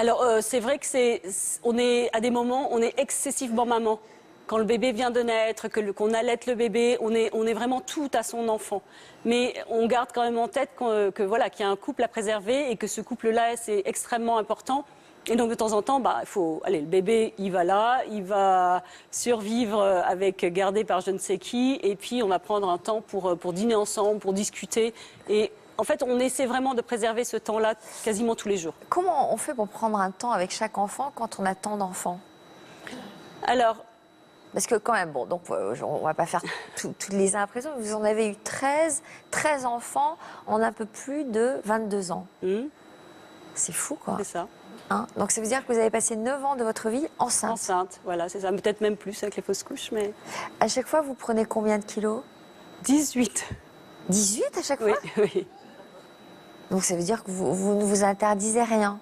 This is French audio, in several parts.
Alors, c'est vrai que on est à des moments, on est excessivement maman. Quand le bébé vient de naître, qu'on allaite le bébé, on est vraiment tout à son enfant. Mais on garde quand même en tête voilà, qu'il y a un couple à préserver et que ce couple-là, c'est extrêmement important. Et donc, de temps en temps, allez, le bébé, il va là, il va survivre gardé par je ne sais qui. Et puis, on va prendre un temps pour dîner ensemble, pour discuter. Et en fait, on essaie vraiment de préserver ce temps-là quasiment tous les jours. Comment on fait pour prendre un temps avec chaque enfant quand on a tant d'enfants? Alors, parce que quand même, bon, donc on va pas faire toutes les uns après les autres. Vous en avez eu 13 enfants en un peu plus de 22 ans. C'est fou, quoi. C'est ça. Hein, donc ça veut dire que vous avez passé 9 ans de votre vie enceinte. Enceinte, voilà, c'est ça. Peut-être même plus avec les fausses couches, mais... À chaque fois, vous prenez combien de kilos? 18. 18 à chaque fois? Oui. Donc ça veut dire que vous ne vous interdisez rien?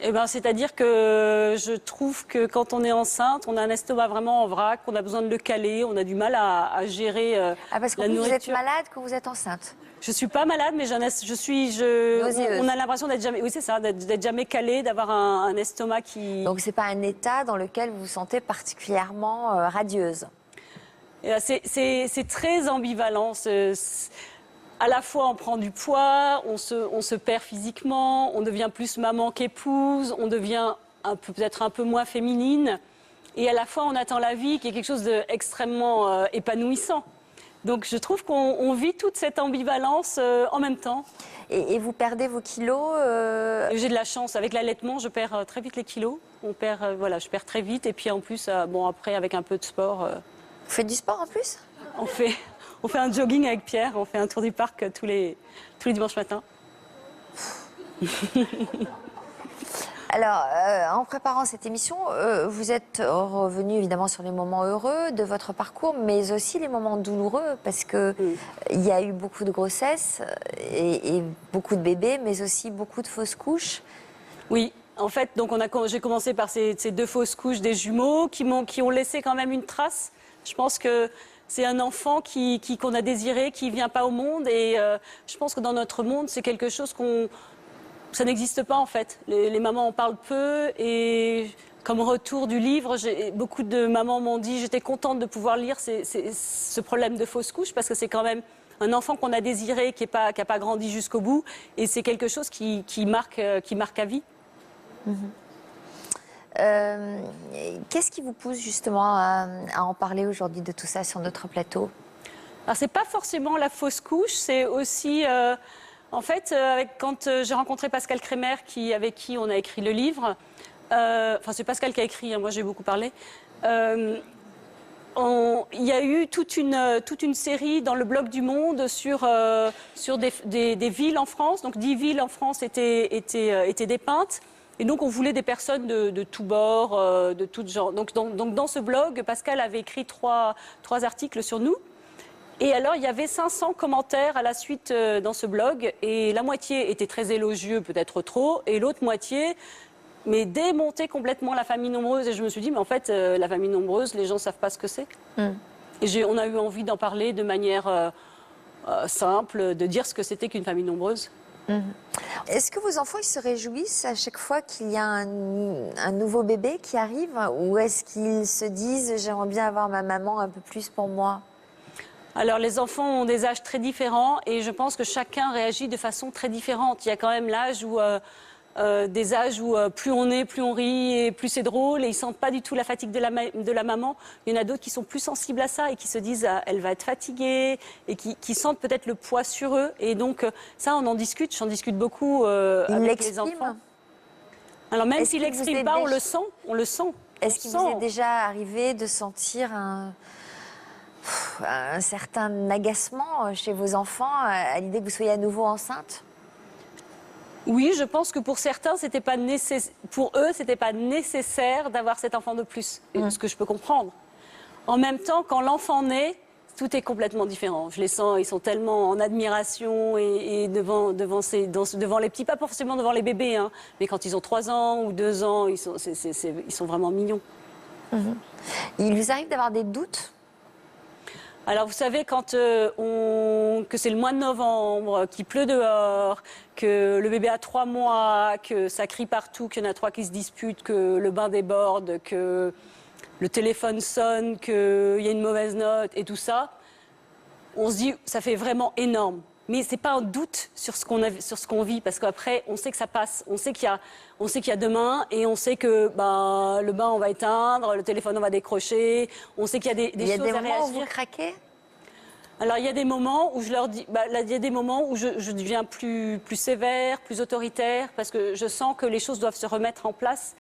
Eh ben, c'est-à-dire que je trouve que quand on est enceinte, on a un estomac vraiment en vrac, on a besoin de le caler, on a du mal à gérer parce la que nourriture. Vous êtes malade quand vous êtes enceinte? Je suis pas malade, mais on a l'impression d'être jamais, oui c'est ça, d'être jamais calé, d'avoir un estomac qui. Donc c'est pas un état dans lequel vous vous sentez particulièrement radieuse? C'est très ambivalent. À la fois, on prend du poids, on se perd physiquement, on devient plus maman qu'épouse, on devient peut-être un peu moins féminine. Et à la fois, on attend la vie qui est quelque chose d'extrêmement épanouissant. Donc, je trouve qu'on vit toute cette ambivalence en même temps. Et vous perdez vos kilos J'ai de la chance. Avec l'allaitement, je perds très vite les kilos. Je perds très vite. Et puis, en plus, après, avec un peu de sport... Vous faites du sport en plus? On fait un jogging avec Pierre, on fait un tour du parc tous les dimanches matins. Alors, en préparant cette émission, vous êtes revenu évidemment sur les moments heureux de votre parcours, mais aussi les moments douloureux, parce que il y a eu beaucoup de grossesses et beaucoup de bébés, mais aussi beaucoup de fausses couches. Oui. En fait, donc j'ai commencé par ces 2 fausses couches des jumeaux qui ont laissé quand même une trace. Je pense que c'est un enfant qu'on a désiré, qui ne vient pas au monde. Et je pense que dans notre monde, c'est quelque chose ça n'existe pas en fait. Les mamans en parlent peu. Et comme retour du livre, beaucoup de mamans m'ont dit j'étais contente de pouvoir lire ce problème de fausse couche, parce que c'est quand même un enfant qu'on a désiré, qui n'a pas grandi jusqu'au bout. Et c'est quelque chose qui marque à vie. Qu'est-ce qui vous pousse justement à en parler aujourd'hui de tout ça sur notre plateau? Alors c'est pas forcément la fausse couche, c'est aussi en fait quand j'ai rencontré Pascal Kremer avec qui on a écrit le livre. C'est Pascal qui a écrit, hein, moi j'ai beaucoup parlé. Il y a eu toute une série dans le blog du Monde sur des villes en France. Donc 10 villes en France étaient dépeintes. Et donc, on voulait des personnes de tous bords, de tout genre. Donc, dans ce blog, Pascal avait écrit trois articles sur nous. Et alors, il y avait 500 commentaires à la suite dans ce blog. Et la moitié était très élogieux, peut-être trop. Et l'autre moitié, mais démontait complètement la famille nombreuse. Et je me suis dit, mais en fait, la famille nombreuse, les gens ne savent pas ce que c'est. Et on a eu envie d'en parler de manière simple, de dire ce que c'était qu'une famille nombreuse. Est-ce que vos enfants ils se réjouissent à chaque fois qu'il y a un nouveau bébé qui arrive, ou est-ce qu'ils se disent j'aimerais bien avoir ma maman un peu plus pour moi? Alors les enfants ont des âges très différents et je pense que chacun réagit de façon très différente. Il y a quand même l'âge où des âges où plus on est, plus on rit et plus c'est drôle et ils sentent pas du tout la fatigue de la maman. Il y en a d'autres qui sont plus sensibles à ça et qui se disent elle va être fatiguée et qui sentent peut-être le poids sur eux. Et donc ça on en discute, j'en discute beaucoup avec les enfants. Alors même s'ils l'expriment pas, on le sent. Est-ce qu'il vous est déjà arrivé de sentir un certain agacement chez vos enfants à l'idée que vous soyez à nouveau enceinte? Oui, je pense que pour certains, pour eux, c'était pas nécessaire d'avoir cet enfant de plus, ce que je peux comprendre. En même temps, quand l'enfant naît, tout est complètement différent. Je les sens, ils sont tellement en admiration et devant les petits, pas forcément devant les bébés, hein, mais quand ils ont 3 ans ou 2 ans, ils sont vraiment mignons. Il vous arrive d'avoir des doutes? Alors vous savez, quand que c'est le mois de novembre, qu'il pleut dehors, que le bébé a 3 mois, que ça crie partout, qu'il y en a 3 qui se disputent, que le bain déborde, que le téléphone sonne, qu'il y a une mauvaise note et tout ça, on se dit ça fait vraiment énorme. Mais c'est pas un doute sur ce qu'on vit, parce qu'après on sait que ça passe, on sait qu'il y a demain, et on sait que le bain on va éteindre, le téléphone on va décrocher, on sait qu'il y a des choses à réagir. Il y a des moments où vous craquez? Alors il y a des moments où je leur dis, il y a des moments où je deviens plus sévère, plus autoritaire, parce que je sens que les choses doivent se remettre en place.